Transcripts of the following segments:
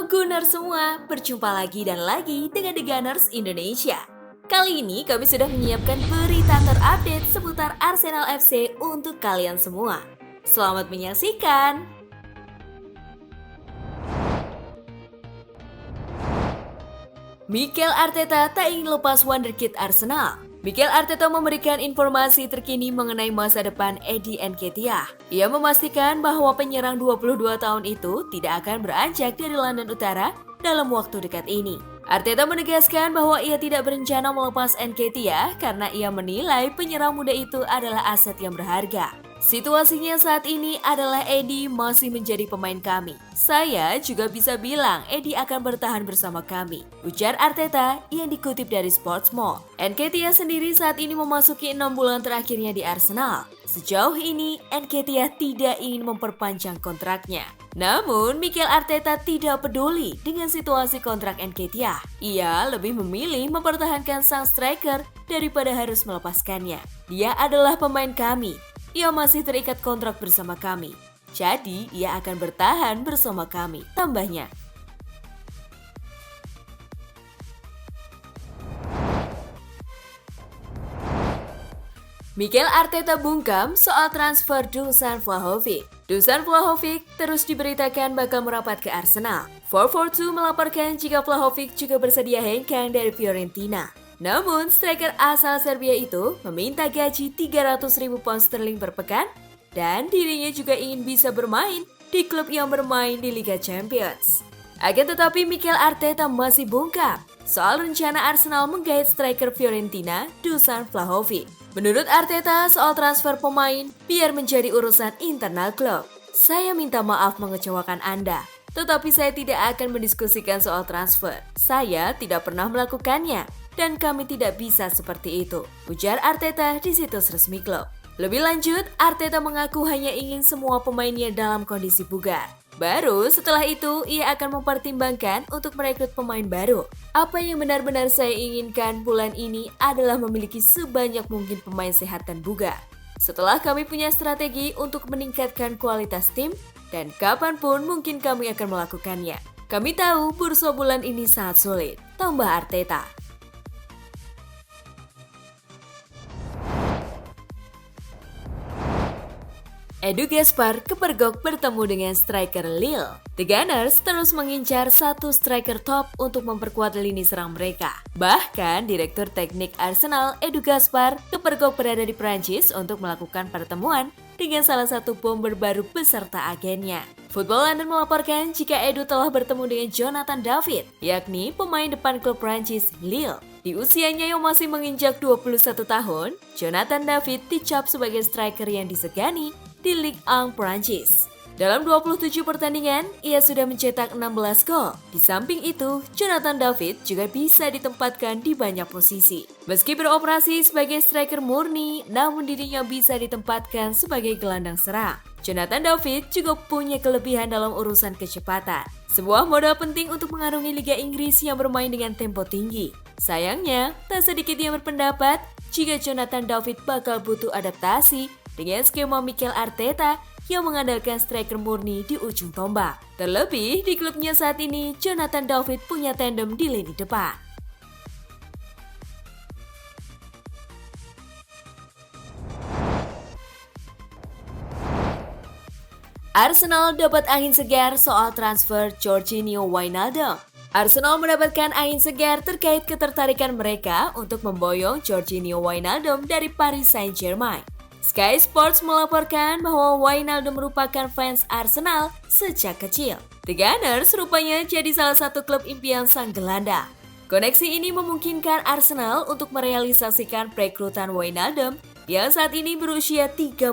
Halo Gunners semua, berjumpa lagi dan lagi dengan The Gunners Indonesia. Kali ini kami sudah menyiapkan berita terupdate seputar Arsenal FC untuk kalian semua. Selamat menyaksikan! Mikel Arteta tak ingin lepas wonderkid Arsenal. Mikel Arteta memberikan informasi terkini mengenai masa depan Eddie Nketiah. Ia memastikan bahwa penyerang 22 tahun itu tidak akan beranjak dari London Utara dalam waktu dekat ini. Arteta menegaskan bahwa ia tidak berencana melepas Nketiah karena ia menilai penyerang muda itu adalah aset yang berharga. Situasinya saat ini adalah Eddie masih menjadi pemain kami. Saya juga bisa bilang Eddie akan bertahan bersama kami, ujar Arteta yang dikutip dari Sportsmall. Nketiah sendiri saat ini memasuki 6 bulan terakhirnya di Arsenal. Sejauh ini, Nketiah tidak ingin memperpanjang kontraknya. Namun, Mikel Arteta tidak peduli dengan situasi kontrak Nketiah. Ia lebih memilih mempertahankan sang striker daripada harus melepaskannya. Dia adalah pemain kami. Ia masih terikat kontrak bersama kami. Jadi, ia akan bertahan bersama kami, tambahnya. Mikel Arteta bungkam soal transfer Dusan Vlahovic. Dusan Vlahovic terus diberitakan bakal merapat ke Arsenal. 442 melaporkan jika Vlahovic juga bersedia hengkang dari Fiorentina. Namun, striker asal Serbia itu meminta gaji 300.000 pound sterling per pekan dan dirinya juga ingin bisa bermain di klub yang bermain di Liga Champions. Akan tetapi Mikel Arteta masih bungkam soal rencana Arsenal menggait striker Fiorentina Dusan Vlahovic. Menurut Arteta, soal transfer pemain biar menjadi urusan internal klub. Saya minta maaf mengecewakan Anda, tetapi saya tidak akan mendiskusikan soal transfer. Saya tidak pernah melakukannya dan kami tidak bisa seperti itu, ujar Arteta di situs resmi klub. Lebih lanjut, Arteta mengaku hanya ingin semua pemainnya dalam kondisi bugar. Baru setelah itu, ia akan mempertimbangkan untuk merekrut pemain baru. Apa yang benar-benar saya inginkan bulan ini adalah memiliki sebanyak mungkin pemain sehat dan bugar. Setelah kami punya strategi untuk meningkatkan kualitas tim, dan kapanpun mungkin kami akan melakukannya. Kami tahu bursa bulan ini sangat sulit, tambah Arteta. Edu Gaspar kepergok bertemu dengan striker Lille. The Gunners terus mengincar satu striker top untuk memperkuat lini serang mereka. Bahkan, Direktur Teknik Arsenal Edu Gaspar kepergok berada di Prancis untuk melakukan pertemuan dengan salah satu bomber baru beserta agennya. Football London melaporkan jika Edu telah bertemu dengan Jonathan David, yakni pemain depan klub Prancis Lille. Di usianya yang masih menginjak 21 tahun, Jonathan David dicap sebagai striker yang disegani di Ligue 1 Prancis. Dalam 27 pertandingan, ia sudah mencetak 16 gol. Di samping itu, Jonathan David juga bisa ditempatkan di banyak posisi. Meski beroperasi sebagai striker murni, namun dirinya bisa ditempatkan sebagai gelandang serang. Jonathan David juga punya kelebihan dalam urusan kecepatan. Sebuah modal penting untuk mengarungi Liga Inggris yang bermain dengan tempo tinggi. Sayangnya, tak sedikit yang berpendapat jika Jonathan David bakal butuh adaptasi dengan skema Mikel Arteta yang mengandalkan striker murni di ujung tombak. Terlebih di klubnya saat ini, Jonathan David punya tandem di lini depan. Arsenal dapat angin segar soal transfer Georginio Wijnaldum. Arsenal mendapatkan angin segar terkait ketertarikan mereka untuk memboyong Georginio Wijnaldum dari Paris Saint-Germain. Sky Sports melaporkan bahwa Wijnaldum merupakan fans Arsenal sejak kecil. The Gunners rupanya jadi salah satu klub impian sang gelandang. Koneksi ini memungkinkan Arsenal untuk merealisasikan perekrutan Wijnaldum yang saat ini berusia 31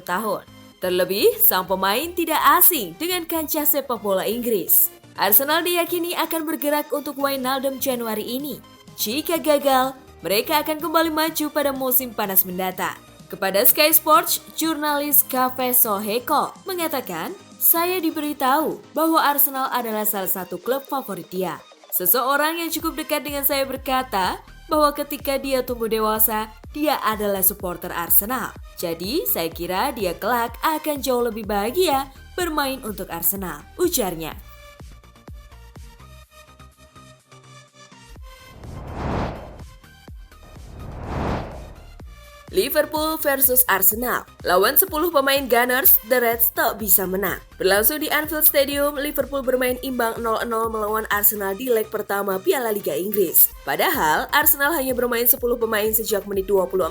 tahun. Terlebih, sang pemain tidak asing dengan kancah sepak bola Inggris. Arsenal diyakini akan bergerak untuk Wijnaldum Januari ini. Jika gagal, mereka akan kembali maju pada musim panas mendatang. Kepada Sky Sports, jurnalis Cafe Soheko mengatakan, saya diberitahu bahwa Arsenal adalah salah satu klub favorit dia. Seseorang yang cukup dekat dengan saya berkata bahwa ketika dia tumbuh dewasa, dia adalah supporter Arsenal. Jadi, saya kira dia kelak akan jauh lebih bahagia bermain untuk Arsenal, ujarnya. Liverpool versus Arsenal. Lawan 10 pemain Gunners, The Reds tak bisa menang. Berlangsung di Anfield Stadium, Liverpool bermain imbang 0-0 melawan Arsenal di leg pertama Piala Liga Inggris. Padahal, Arsenal hanya bermain 10 pemain sejak menit 24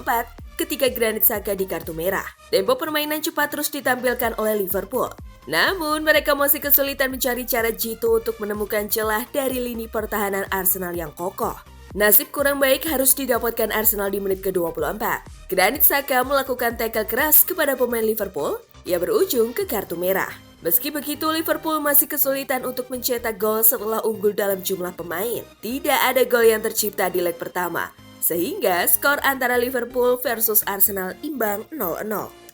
ketika Granit Xhaka di kartu merah. Tempo permainan cepat terus ditampilkan oleh Liverpool. Namun, mereka masih kesulitan mencari cara jitu untuk menemukan celah dari lini pertahanan Arsenal yang kokoh. Nasib kurang baik harus didapatkan Arsenal di menit ke-24. Granit Xhaka melakukan tackle keras kepada pemain Liverpool, ia berujung ke kartu merah. Meski begitu, Liverpool masih kesulitan untuk mencetak gol setelah unggul dalam jumlah pemain. Tidak ada gol yang tercipta di leg pertama, sehingga skor antara Liverpool versus Arsenal imbang 0-0.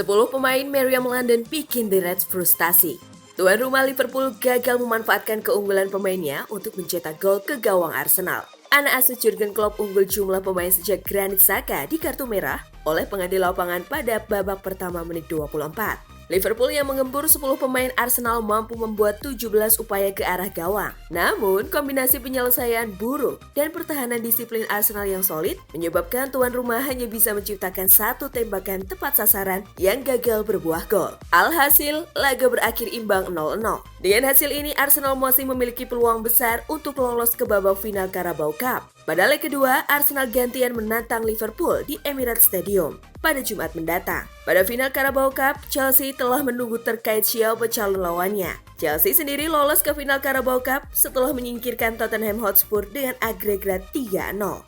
10 pemain Meriam London bikin The Reds frustasi. Tuan rumah Liverpool gagal memanfaatkan keunggulan pemainnya untuk mencetak gol ke gawang Arsenal. Anak asuh Jurgen Klopp unggul jumlah pemain sejak Granit Xhaka di kartu merah oleh pengadil lapangan pada babak pertama menit 24. Liverpool yang menggempur 10 pemain Arsenal mampu membuat 17 upaya ke arah gawang. Namun, kombinasi penyelesaian buruk dan pertahanan disiplin Arsenal yang solid menyebabkan tuan rumah hanya bisa menciptakan satu tembakan tepat sasaran yang gagal berbuah gol. Alhasil, laga berakhir imbang 0-0. Dengan hasil ini, Arsenal masih memiliki peluang besar untuk lolos ke babak final Carabao Cup. Pada leg kedua, Arsenal gantian menantang Liverpool di Emirates Stadium pada Jumat mendatang. Pada final Carabao Cup, Chelsea telah menunggu terkait siapa calon lawannya. Chelsea sendiri lolos ke final Carabao Cup setelah menyingkirkan Tottenham Hotspur dengan agregat 3-0.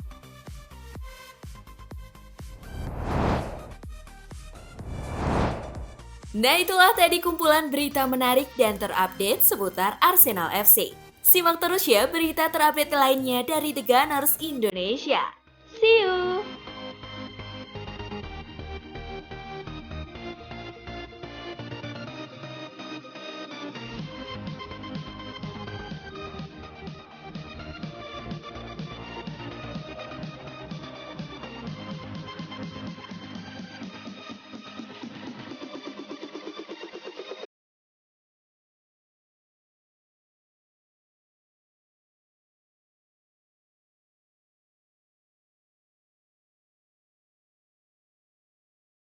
Nah, itulah tadi kumpulan berita menarik dan terupdate seputar Arsenal FC. Simak terus ya berita terupdate lainnya dari The Gunners Indonesia. See you!